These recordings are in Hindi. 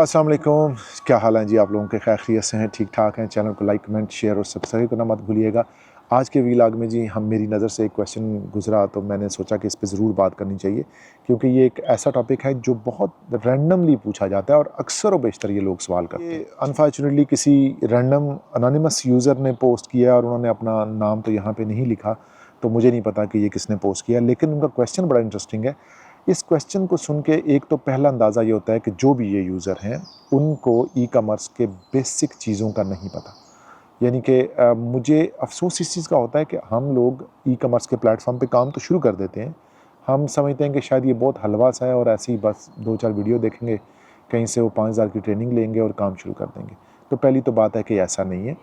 अस्सलाम वालेकुम, क्या हाल है जी? आप लोगों के खैरियत से हैं, ठीक ठाक हैं? चैनल को लाइक, कमेंट, शेयर और सब्सक्राइब करना मत भूलिएगा। आज के व्लॉग में जी हम मेरी नज़र से एक क्वेश्चन गुजरा तो मैंने सोचा कि इस पे ज़रूर बात करनी चाहिए, क्योंकि ये एक ऐसा टॉपिक है जो बहुत रैंडमली पूछा जाता है और अक्सर व बेशतर ये लोग सवाल करते हैं। अनफॉर्चुनेटली किसी रैंडम अनोनिमस यूज़र ने पोस्ट किया और उन्होंने अपना नाम तो यहाँ पे नहीं लिखा, तो मुझे नहीं पता कि ये किसने पोस्ट किया, लेकिन उनका क्वेश्चन बड़ा इंटरेस्टिंग है। इस क्वेश्चन को सुन के एक तो पहला अंदाज़ा ये होता है कि जो भी ये यूज़र हैं उनको ई कॉमर्स के बेसिक चीज़ों का नहीं पता। यानी कि मुझे अफसोस इस चीज़ का होता है कि हम लोग ई कॉमर्स के प्लेटफॉर्म पे काम तो शुरू कर देते हैं। हम समझते हैं कि शायद ये बहुत हलवा सा है और ऐसे ही बस 2-4 वीडियो देखेंगे, कहीं से वो 5,000 की ट्रेनिंग लेंगे और काम शुरू कर देंगे। तो पहली तो बात है कि ऐसा नहीं है।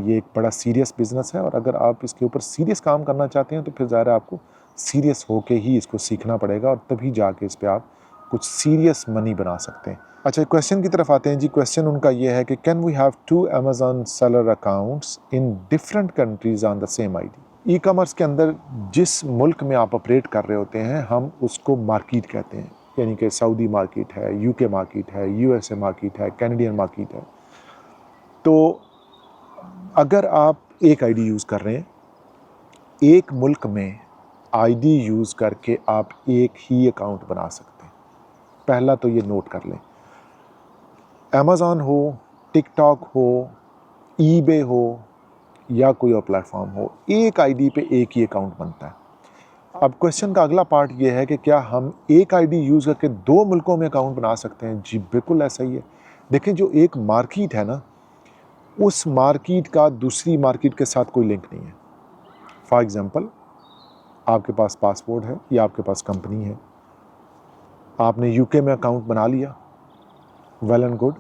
ये एक बड़ा सीरियस बिज़नेस है और अगर आप इसके ऊपर सीरियस काम करना चाहते हैं तो फिर ज़ाहिर है आपको सीरियस होके ही इसको सीखना पड़ेगा और तभी जाके इस पे आप कुछ सीरियस मनी बना सकते हैं। अच्छा, क्वेश्चन की तरफ आते हैं जी। क्वेश्चन उनका ये है कि can we have 2 Amazon seller accounts in different countries on the same ID. E commerce के अंदर जिस मुल्क में आप ऑपरेट कर रहे होते हैं हम उसको मार्केट कहते हैं, यानी कि सऊदी मार्केट है, यूके मार्केट है, यूएसए मार्केट है, कैनेडियन मार्केट है। तो अगर आप एक आईडी यूज़ कर रहे हैं, एक मुल्क में आईडी यूज़ करके आप एक ही अकाउंट बना सकते हैं। पहला तो ये नोट कर लें। अमेज़न हो, टिकटॉक हो, ईबे हो या कोई और प्लेटफॉर्म हो, एक आईडी पे एक ही अकाउंट बनता है। अब क्वेश्चन का अगला पार्ट ये है कि क्या हम एक आईडी यूज़ करके 2 मुल्कों में अकाउंट बना सकते हैं? जी बिल्कुल ऐसा ही है। देखें, जो एक मार्केट है ना, उस मार्केट का दूसरी मार्केट के साथ कोई लिंक नहीं है। फॉर एग्ज़ाम्पल, आपके पास पासपोर्ट है या आपके पास कंपनी है, आपने यूके में अकाउंट बना लिया, वेल एंड गुड।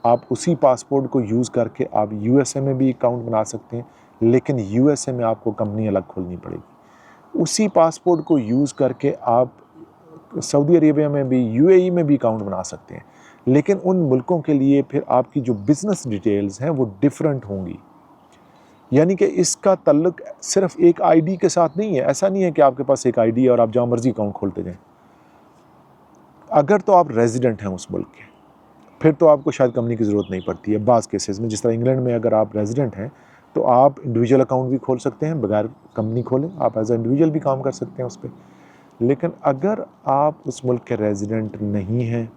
आप उसी पासपोर्ट को यूज़ करके आप यूएसए में भी अकाउंट बना सकते हैं, लेकिन यूएसए में आपको कंपनी अलग खोलनी पड़ेगी। उसी पासपोर्ट को यूज़ करके आप सऊदी अरेबिया में भी, यूएई में भी अकाउंट बना सकते हैं, लेकिन उन मुल्कों के लिए फिर आपकी जो बिज़नेस डिटेल्स हैं वो डिफरेंट होंगी। यानी कि इसका ताल्लुक सिर्फ एक आईडी के साथ नहीं है। ऐसा नहीं है कि आपके पास एक आईडी है और आप जहाँ मर्जी अकाउंट खोलते जाएं। अगर तो आप रेजिडेंट हैं उस मुल्क के, फिर तो आपको शायद कंपनी की ज़रूरत नहीं पड़ती है। बाज़ केसेस में, जिस तरह इंग्लैंड में अगर आप रेजिडेंट हैं तो आप इंडिविजुअल अकाउंट भी खोल सकते हैं, बगैर कंपनी खोले आप एज ए इंडिविजुअल भी काम कर सकते हैं उस पर। लेकिन अगर आप उस मुल्क के रेजिडेंट नहीं हैं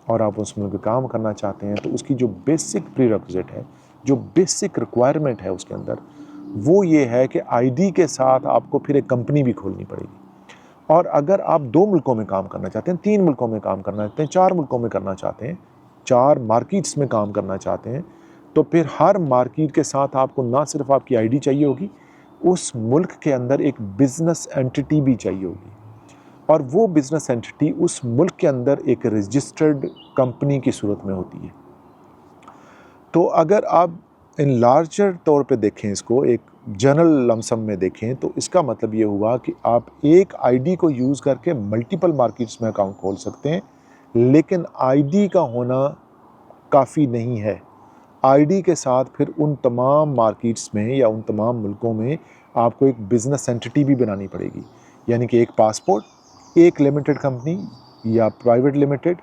और आप उस मुल्क में काम करना चाहते हैं तो उसकी जो बेसिक प्रीरेक्विजिट है, जो बेसिक रिक्वायरमेंट है उसके अंदर, वो ये है कि आईडी के साथ आपको फिर एक कंपनी भी खोलनी पड़ेगी। और अगर आप 2 मुल्कों में काम करना चाहते हैं, 3 मुल्कों में काम करना चाहते हैं, 4 मुल्कों में करना चाहते हैं, 4 मार्केट्स में काम करना चाहते हैं, तो फिर हर मार्केट के साथ आपको ना सिर्फ आपकी आईडी चाहिए होगी, उस मुल्क के अंदर एक बिज़नेस एंटिटी भी चाहिए होगी और वो बिज़नेस एंटिटी उस मुल्क के अंदर एक रजिस्टर्ड कंपनी की सूरत में होती है। तो अगर आप इन लार्जर तौर पे देखें, इसको एक जनरल लमसम में देखें, तो इसका मतलब ये हुआ कि आप एक आईडी को यूज़ करके मल्टीपल मार्केट्स में अकाउंट खोल सकते हैं, लेकिन आईडी का होना काफ़ी नहीं है। आईडी के साथ फिर उन तमाम मार्केट्स में या उन तमाम मुल्कों में आपको एक बिज़नेस एंटिटी भी बनानी पड़ेगी। यानी कि एक पासपोर्ट, एक लिमिटेड कंपनी या प्राइवेट लिमिटेड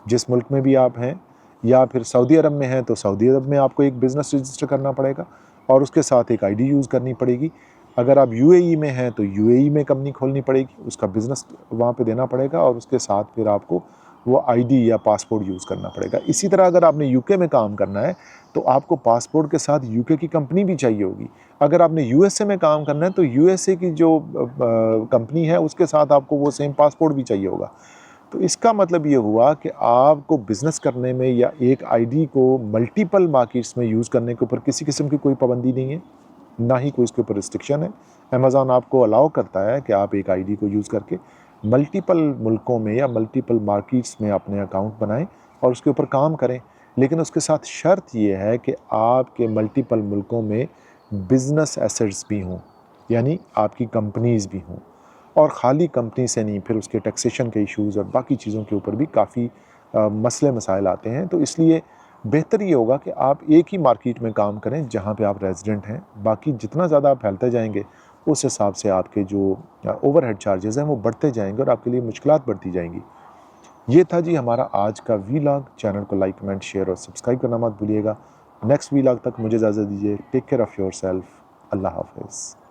जिस मुल्क में भी आप हैं, या फिर सऊदी अरब में हैं तो सऊदी अरब में आपको एक बिज़नेस रजिस्टर करना पड़ेगा और उसके साथ एक आईडी यूज़ करनी पड़ेगी। अगर आप यूएई में हैं तो यूएई में कंपनी खोलनी पड़ेगी, उसका बिज़नेस वहाँ पे देना पड़ेगा और उसके साथ फिर आपको वो आईडी या पासपोर्ट यूज़ करना पड़ेगा। इसी तरह अगर आपने यूके में काम करना है तो आपको पासपोर्ट के साथ यूके की कंपनी भी चाहिए होगी। अगर आपने यूएसए में काम करना है तो यूएसए की जो कंपनी है उसके साथ आपको वो सेम पासपोर्ट भी चाहिए होगा। तो इसका मतलब ये हुआ कि आपको बिज़नेस करने में या एक आईडी को मल्टीपल मार्केट्स में यूज़ करने के ऊपर किसी किस्म की कोई पाबंदी नहीं है, ना ही कोई इसके ऊपर रिस्ट्रिक्शन है। अमेज़न आपको अलाउ करता है कि आप एक आईडी को यूज़ करके मल्टीपल मुल्कों में या मल्टीपल मार्केट्स में अपने अकाउंट बनाएं और उसके ऊपर काम करें, लेकिन उसके साथ शर्त ये है कि आपके मल्टीपल मुल्कों में बिज़नेस एसेट्स भी हों, यानी आपकी कंपनीज़ भी हों। और ख़ाली कंपनी से नहीं, फिर उसके टैक्सेशन के इश्यूज़ और बाकी चीज़ों के ऊपर भी काफ़ी मसले मसाइल आते हैं। तो इसलिए बेहतर ये होगा कि आप एक ही मार्केट में काम करें जहाँ पे आप रेजिडेंट हैं। बाकी जितना ज़्यादा आप फैलते जाएंगे उस हिसाब से आपके जो ओवरहेड चार्जेस हैं वो बढ़ते जाएंगे और आपके लिए मुश्किलात बढ़ती जाएंगी। ये था जी हमारा आज का वीलॉग। चैनल को लाइक कमेंट शेयर और सब्सक्राइब करना मत भूलिएगा। नेक्स्ट वीलॉग तक मुझे इजाज़त दीजिए। Take care of yourself. अल्लाह हाफिज़।